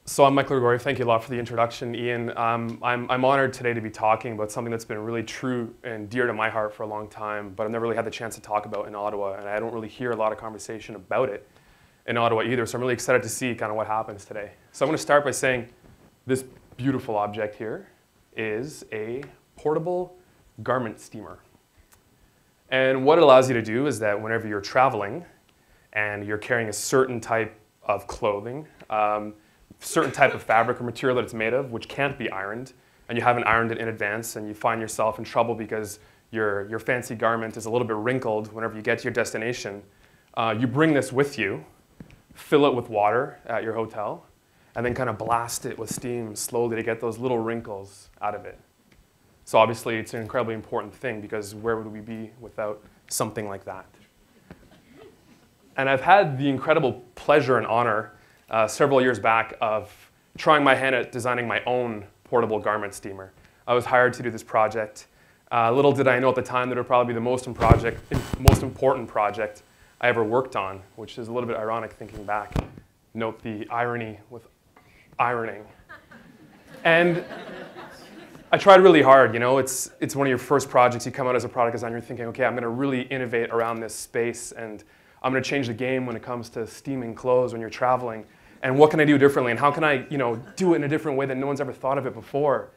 So I'm Michael Grigoriev. Thank you a lot for the introduction, Ian. I'm honored today to be talking about something that's been really true and dear to my heart for a long time, but I've never really had the chance to talk about in Ottawa, and I don't really hear a lot of conversation about it in Ottawa either, so I'm really excited to see kind of what happens today. So I'm going to start by saying this beautiful object here is a portable garment steamer. And what it allows you to do is that whenever you're traveling and you're carrying a certain type of clothing, certain type of fabric or material that it's made of, which can't be ironed, and you haven't ironed it in advance, and you find yourself in trouble because your fancy garment is a little bit wrinkled whenever you get to your destination, you bring this with you, fill it with water at your hotel, and then kind of blast it with steam slowly to get those little wrinkles out of it. So obviously it's an incredibly important thing, because where would we be without something like that? And I've had the incredible pleasure and honor several years back of trying my hand at designing my own portable garment steamer. I was hired to do this project. Little did I know at the time that it would probably be the most important project I ever worked on, which is a little bit ironic thinking back. Note the irony with ironing. And I tried really hard. You know, it's one of your first projects. You come out as a product designer, you're thinking, okay, I'm going to really innovate around this space, and I'm going to change the game when it comes to steaming clothes when you're traveling. And what can I do differently? And how can I, do it in a different way that no one's ever thought of it before?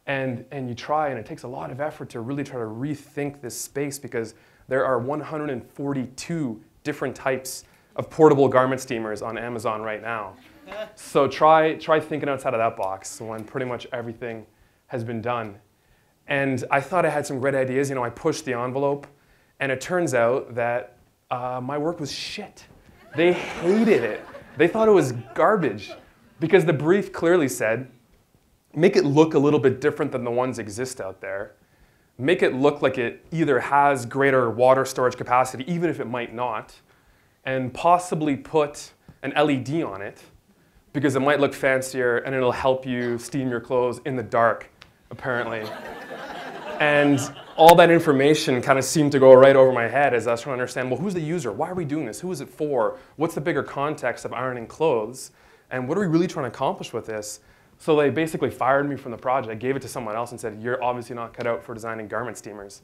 And you try, and it takes a lot of effort to really try to rethink this space, because there are 142 different types of portable garment steamers on Amazon right now. So try thinking outside of that box when pretty much everything has been done. And I thought I had some great ideas. I pushed the envelope, and it turns out that my work was shit. They hated it. They thought it was garbage, because the brief clearly said, make it look a little bit different than the ones exist out there. Make it look like it either has greater water storage capacity, even if it might not, and possibly put an LED on it, because it might look fancier and it'll help you steam your clothes in the dark, apparently. And all that information kind of seemed to go right over my head as I was trying to understand, well, who's the user? Why are we doing this? Who is it for? What's the bigger context of ironing clothes? And what are we really trying to accomplish with this? So they basically fired me from the project, gave it to someone else, and said, you're obviously not cut out for designing garment steamers.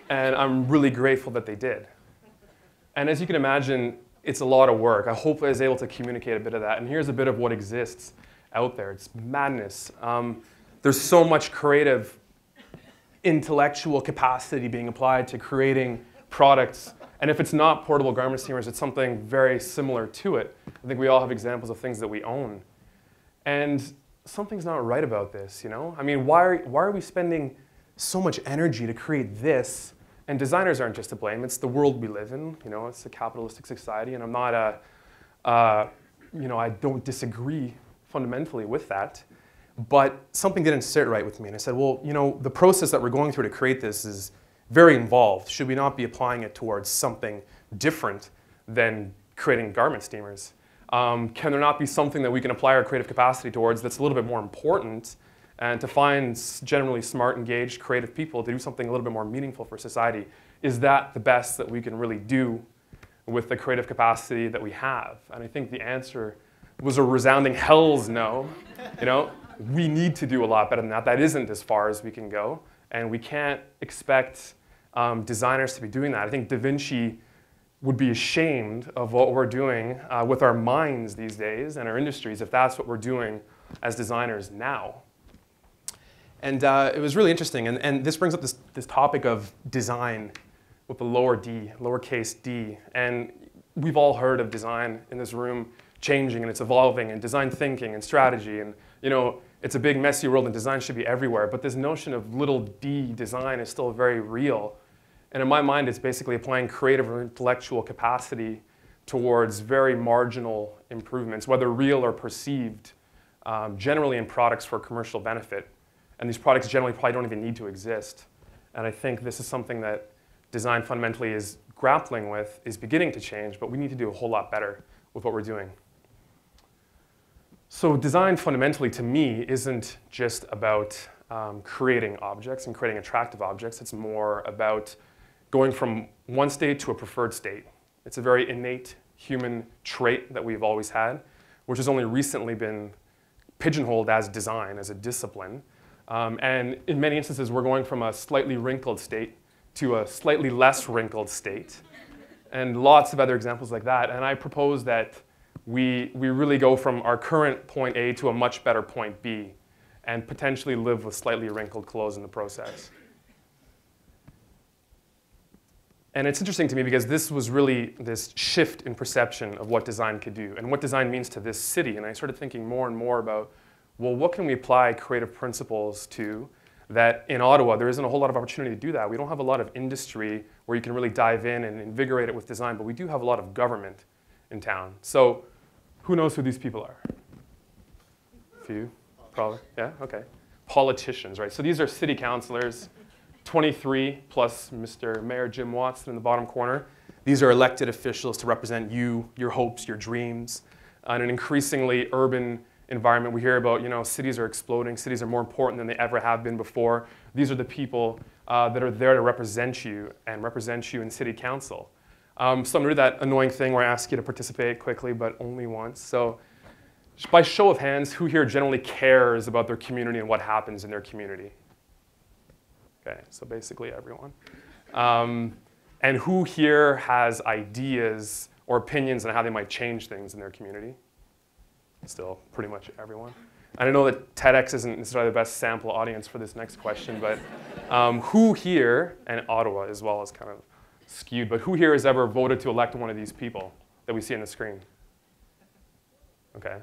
And I'm really grateful that they did. And as you can imagine, it's a lot of work. I hope I was able to communicate a bit of that. And here's a bit of what exists out there. It's madness. There's so much creative intellectual capacity being applied to creating products. And if it's not portable garment steamers, it's something very similar to it. I think we all have examples of things that we own. And something's not right about this, I mean, why are we spending so much energy to create this? And designers aren't just to blame. It's the world we live in. It's a capitalistic society. And I'm not I don't disagree fundamentally with that. But something didn't sit right with me. And I said, well, the process that we're going through to create this is very involved. Should we not be applying it towards something different than creating garment steamers? Can there not be something that we can apply our creative capacity towards that's a little bit more important, and to find generally smart, engaged, creative people to do something a little bit more meaningful for society? Is that the best that we can really do with the creative capacity that we have? And I think the answer was a resounding hell's no. We need to do a lot better than that. That isn't as far as we can go. And we can't expect designers to be doing that. I think Da Vinci would be ashamed of what we're doing with our minds these days and our industries if that's what we're doing as designers now. And it was really interesting. And this brings up this topic of design with the lowercase d. And we've all heard of design in this room changing, and it's evolving, and design thinking and strategy. And it's a big, messy world, and design should be everywhere. But this notion of little d design is still very real. And in my mind, it's basically applying creative or intellectual capacity towards very marginal improvements, whether real or perceived, generally in products for commercial benefit. And these products generally probably don't even need to exist. And I think this is something that design fundamentally is grappling with, is beginning to change, but we need to do a whole lot better with what we're doing. So design fundamentally, to me, isn't just about creating objects and creating attractive objects. It's more about going from one state to a preferred state. It's a very innate human trait that we've always had, which has only recently been pigeonholed as design, as a discipline. And in many instances, we're going from a slightly wrinkled state to a slightly less wrinkled state. And lots of other examples like that. And I propose that we really go from our current point A to a much better point B and potentially live with slightly wrinkled clothes in the process. And it's interesting to me because this was really this shift in perception of what design could do and what design means to this city. And I started thinking more and more about, well, what can we apply creative principles to that in Ottawa, there isn't a whole lot of opportunity to do that. We don't have a lot of industry where you can really dive in and invigorate it with design, but we do have a lot of government in town. So who knows who these people are? A few, probably, yeah, okay. Politicians, right? So these are city councilors, 23 plus Mr. Mayor Jim Watson in the bottom corner. These are elected officials to represent you, your hopes, your dreams. In an increasingly urban environment, we hear about, cities are exploding, cities are more important than they ever have been before. These are the people that are there to represent you and represent you in city council. So I'm going to do that annoying thing where I ask you to participate quickly, but only once. So by show of hands, who here generally cares about their community and what happens in their community? Okay, so basically everyone. And who here has ideas or opinions on how they might change things in their community? Still pretty much everyone. And I know that TEDx isn't necessarily the best sample audience for this next question, but who here, and Ottawa as well is kind of skewed, but who here has ever voted to elect one of these people that we see on the screen? Okay.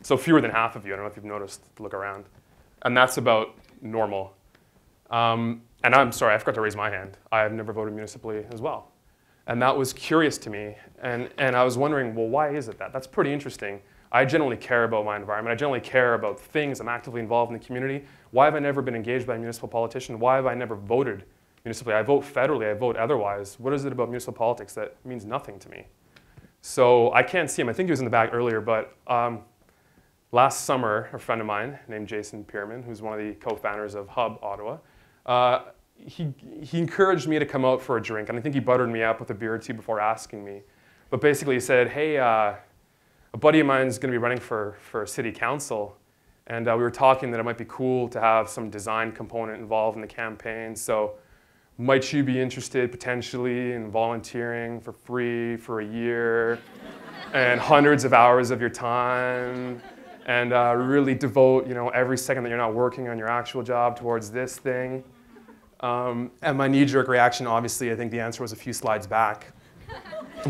So fewer than half of you. I don't know if you've noticed, look around. And that's about normal. And I'm sorry, I forgot to raise my hand. I have never voted municipally as well. And that was curious to me. And I was wondering, well, why is it that? That's pretty interesting. I generally care about my environment. I generally care about things. I'm actively involved in the community. Why have I never been engaged by a municipal politician? Why have I never voted municipally? I vote federally. I vote otherwise. What is it about municipal politics that means nothing to me? So I can't see him. I think he was in the back earlier, but last summer, a friend of mine named Jason Pierman, who's one of the co-founders of Hub Ottawa, he encouraged me to come out for a drink, and I think he buttered me up with a beer or two before asking me. But basically he said, hey, a buddy of mine is going to be running for city council, and we were talking that it might be cool to have some design component involved in the campaign, so might you be interested potentially in volunteering for free for a year and hundreds of hours of your time and really devote every second that you're not working on your actual job towards this thing? And my knee-jerk reaction, obviously, I think the answer was a few slides back.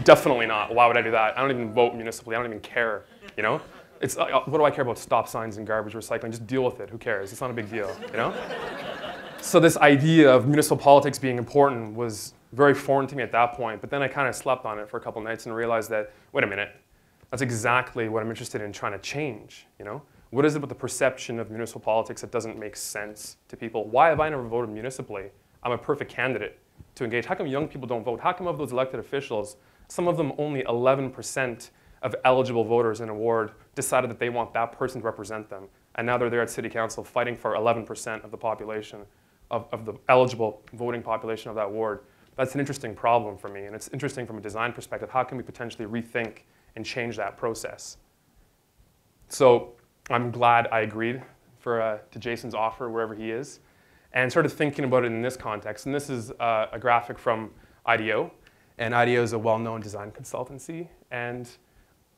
Definitely not. Why would I do that? I don't even vote municipally. I don't even care. It's what do I care about stop signs and garbage recycling? Just deal with it. Who cares? It's not a big deal. So this idea of municipal politics being important was very foreign to me at that point. But then I kind of slept on it for a couple nights and realized that, wait a minute, that's exactly what I'm interested in trying to change. What is it about the perception of municipal politics that doesn't make sense to people? Why have I never voted municipally? I'm a perfect candidate to engage. How come young people don't vote? How come of those elected officials, some of them only 11% of eligible voters in a ward decided that they want that person to represent them? And now they're there at city council fighting for 11% of the population, of the eligible voting population of that ward. That's an interesting problem for me. And it's interesting from a design perspective. How can we potentially rethink and change that process? So I'm glad I agreed to Jason's offer wherever he is and started thinking about it in this context. And this is a graphic from IDEO. And IDEO is a well-known design consultancy. And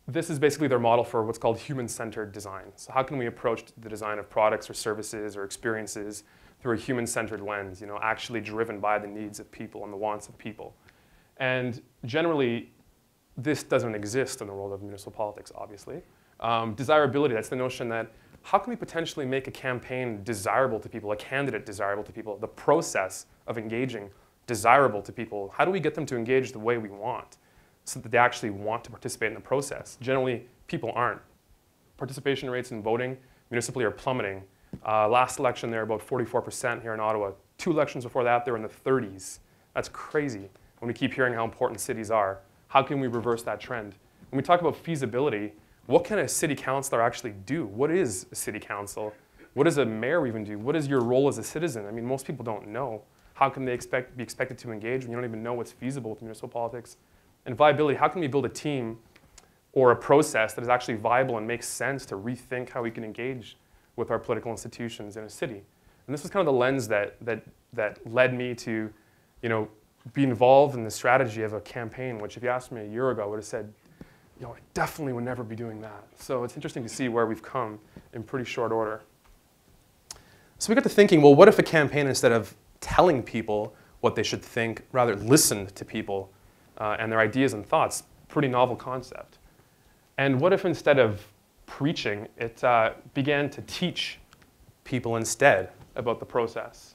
this is basically their model for what's called human-centered design. So how can we approach the design of products or services or experiences through a human-centered lens, actually driven by the needs of people and the wants of people? And generally, this doesn't exist in the world of municipal politics, obviously. Desirability, that's the notion that how can we potentially make a campaign desirable to people, a candidate desirable to people, the process of engaging desirable to people? How do we get them to engage the way we want so that they actually want to participate in the process? Generally, people aren't. Participation rates in voting municipally are plummeting. Last election, they were about 44% here in Ottawa. 2 elections before that, they were in the 30s. That's crazy when we keep hearing how important cities are. How can we reverse that trend? When we talk about feasibility, what can a city councilor actually do? What is a city council? What does a mayor even do? What is your role as a citizen? I mean, most people don't know. How can they be expected to engage when you don't even know what's feasible with municipal politics? And viability, how can we build a team or a process that is actually viable and makes sense to rethink how we can engage with our political institutions in a city. And this was kind of the lens that led me to, be involved in the strategy of a campaign, which if you asked me a year ago, I would have said, I definitely would never be doing that. So it's interesting to see where we've come in pretty short order. So we got to thinking, well, what if a campaign, instead of telling people what they should think, rather listened to people and their ideas and thoughts? Pretty novel concept. And what if instead of preaching, it began to teach people instead about the process?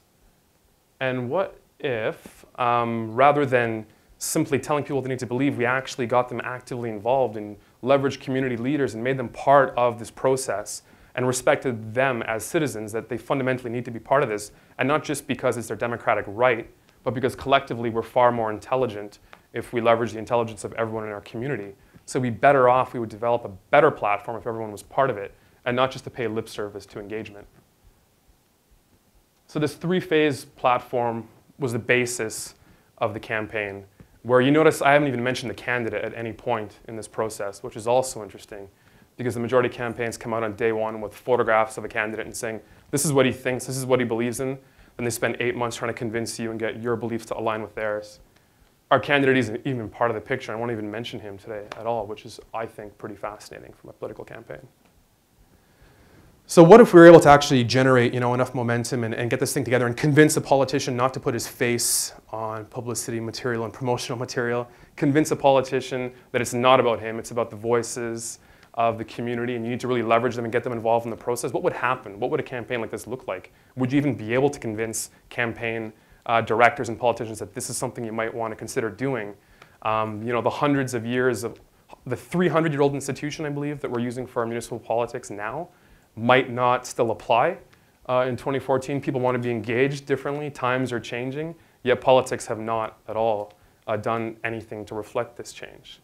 And what if, rather than simply telling people what they need to believe, we actually got them actively involved and leveraged community leaders and made them part of this process and respected them as citizens, that they fundamentally need to be part of this, and not just because it's their democratic right, but because collectively we're far more intelligent if we leverage the intelligence of everyone in our community. So we'd be better off, we would develop a better platform if everyone was part of it, and not just to pay lip service to engagement. So this three-phase platform was the basis of the campaign, where you notice I haven't even mentioned the candidate at any point in this process, which is also interesting, because the majority of campaigns come out on day one with photographs of a candidate and saying, this is what he thinks, this is what he believes in, and they spend 8 months trying to convince you and get your beliefs to align with theirs. Our candidate isn't even part of the picture. I won't even mention him today at all, which is, I think, pretty fascinating from a political campaign. So what if we were able to actually generate enough momentum and get this thing together and convince a politician not to put his face on publicity material and promotional material, convince a politician that it's not about him, it's about the voices of the community, and you need to really leverage them and get them involved in the process? What would happen? What would a campaign like this look like? Would you even be able to convince campaign directors and politicians that this is something you might want to consider doing? The hundreds of years of the 300-year-old institution, I believe, that we're using for our municipal politics now might not still apply. In 2014, people want to be engaged differently. Times are changing, yet politics have not at all done anything to reflect this change.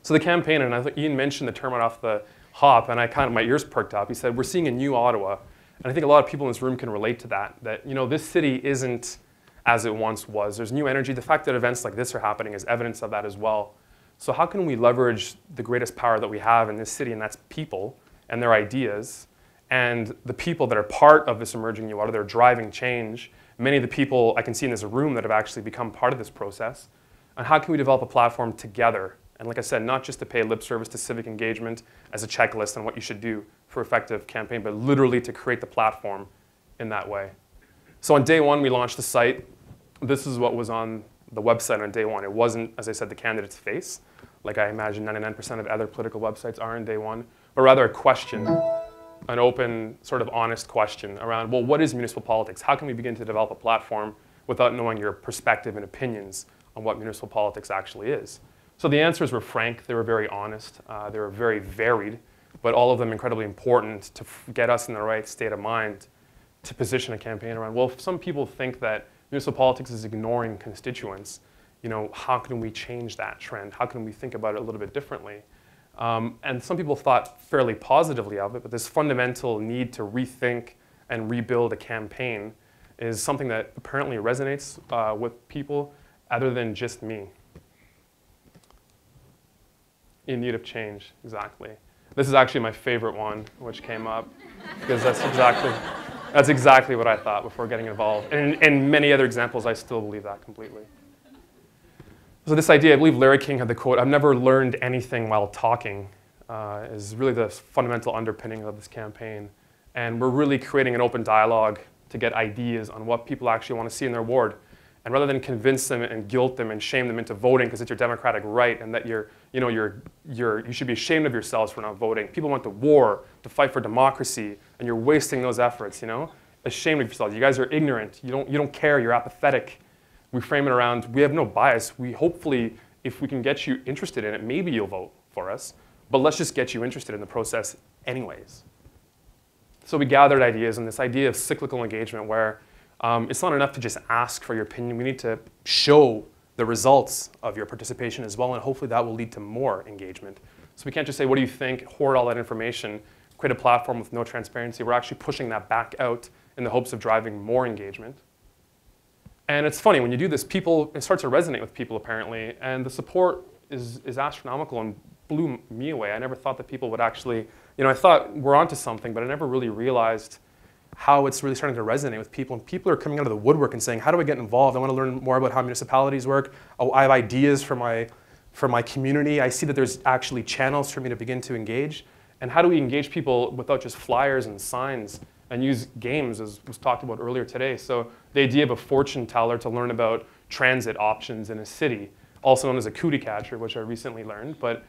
So the campaign, and I think Ian mentioned the term right off the hop, and my ears perked up. He said, we're seeing a new Ottawa. And I think a lot of people in this room can relate to that this city isn't as it once was. There's new energy. The fact that events like this are happening is evidence of that as well. So how can we leverage the greatest power that we have in this city, and that's people and their ideas, and the people that are part of this emerging new Ottawa, that are driving change, many of the people I can see in this room that have actually become part of this process, and how can we develop a platform together? And like I said, not just to pay lip service to civic engagement as a checklist on what you should do for effective campaign, but literally to create the platform in that way. So on day one, we launched the site. This is what was on the website on day one. It wasn't, as I said, the candidate's face, like I imagine 99% of other political websites are on day one, but rather a question, an open, sort of honest question around, well, what is municipal politics? How can we begin to develop a platform without knowing your perspective and opinions on what municipal politics actually is? So the answers were frank, they were very honest, they were very varied, but all of them incredibly important to get us in the right state of mind to position a campaign around, well, if some people think that municipal politics is ignoring constituents, how can we change that trend? How can we think about it a little bit differently? And some people thought fairly positively of it, but this fundamental need to rethink and rebuild a campaign is something that apparently resonates with people other than just me. In need of change, exactly. This is actually my favorite one, which came up, because that's exactly what I thought before getting involved. And in many other examples, I still believe that completely. So this idea, I believe Larry King had the quote, "I've never learned anything while talking," is really the fundamental underpinning of this campaign. And we're really creating an open dialogue to get ideas on what people actually want to see in their ward. And rather than convince them and guilt them and shame them into voting because it's your democratic right and that you should be ashamed of yourselves for not voting. People went to war to fight for democracy, and you're wasting those efforts, Ashamed of yourselves. You guys are ignorant. You don't care. You're apathetic. We frame it around, we have no bias. We hopefully, if we can get you interested in it, maybe you'll vote for us. But let's just get you interested in the process anyways. So we gathered ideas, and this idea of cyclical engagement where it's not enough to just ask for your opinion. We need to show the results of your participation as well, and hopefully that will lead to more engagement. So we can't just say, what do you think, hoard all that information, create a platform with no transparency. We're actually pushing that back out in the hopes of driving more engagement. And it's funny, when you do this, it starts to resonate with people apparently, and the support is astronomical and blew me away. I never thought that people would actually, I thought we're onto something, but I never really realized how it's really starting to resonate with people. And people are coming out of the woodwork and saying, how do I get involved? I want to learn more about how municipalities work. Oh, I have ideas for my community. I see that there's actually channels for me to begin to engage. And how do we engage people without just flyers and signs and use games, as was talked about earlier today? So the idea of a fortune teller to learn about transit options in a city, also known as a cootie catcher, which I recently learned. But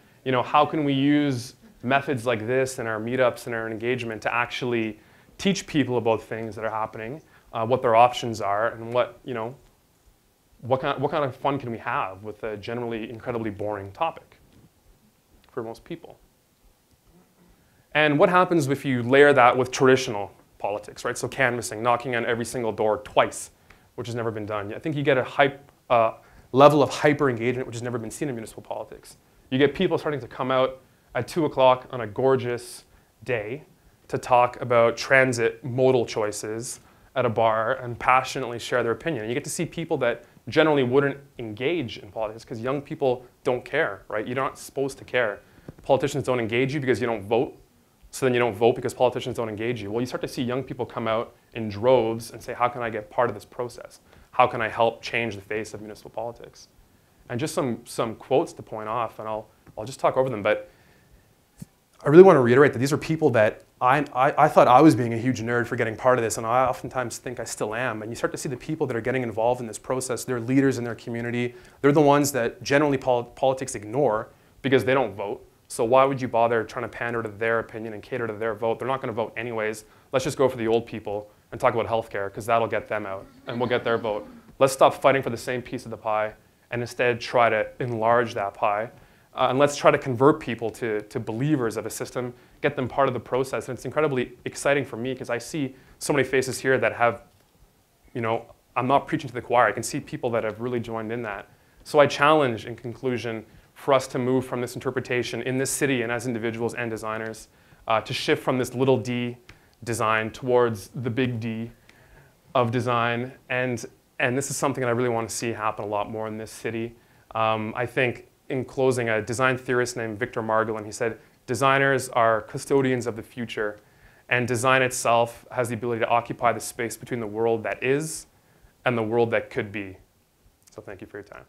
how can we use methods like this in our meetups and our engagement to actually teach people about things that are happening, what their options are, and what kind of fun can we have with a generally incredibly boring topic for most people. And what happens if you layer that with traditional politics, right? So canvassing, knocking on every single door twice, which has never been done. I think you get a level of hyper engagement which has never been seen in municipal politics. You get people starting to come out at 2 o'clock on a gorgeous day to talk about transit modal choices at a bar and passionately share their opinion. And you get to see people that generally wouldn't engage in politics because young people don't care, right? You're not supposed to care. Politicians don't engage you because you don't vote. So then you don't vote because politicians don't engage you. Well, you start to see young people come out in droves and say, how can I get part of this process? How can I help change the face of municipal politics? And just some quotes to point off, and I'll just talk over them. But I really want to reiterate that these are people that I thought I was being a huge nerd for getting part of this, and I oftentimes think I still am. And you start to see the people that are getting involved in this process. They're leaders in their community. They're the ones that generally politics ignore because they don't vote. So why would you bother trying to pander to their opinion and cater to their vote? They're not going to vote anyways. Let's just go for the old people and talk about healthcare because that'll get them out and we'll get their vote. Let's stop fighting for the same piece of the pie and instead try to enlarge that pie. And let's try to convert people to believers of a system, get them part of the process. And it's incredibly exciting for me because I see so many faces here that have, I'm not preaching to the choir. I can see people that have really joined in that. So I challenge, in conclusion, for us to move from this interpretation in this city and as individuals and designers to shift from this little d design towards the big D of design. And this is something that I really want to see happen a lot more in this city. I think, in closing, a design theorist named Victor Margolin, he said, designers are custodians of the future, and design itself has the ability to occupy the space between the world that is and the world that could be. So thank you for your time.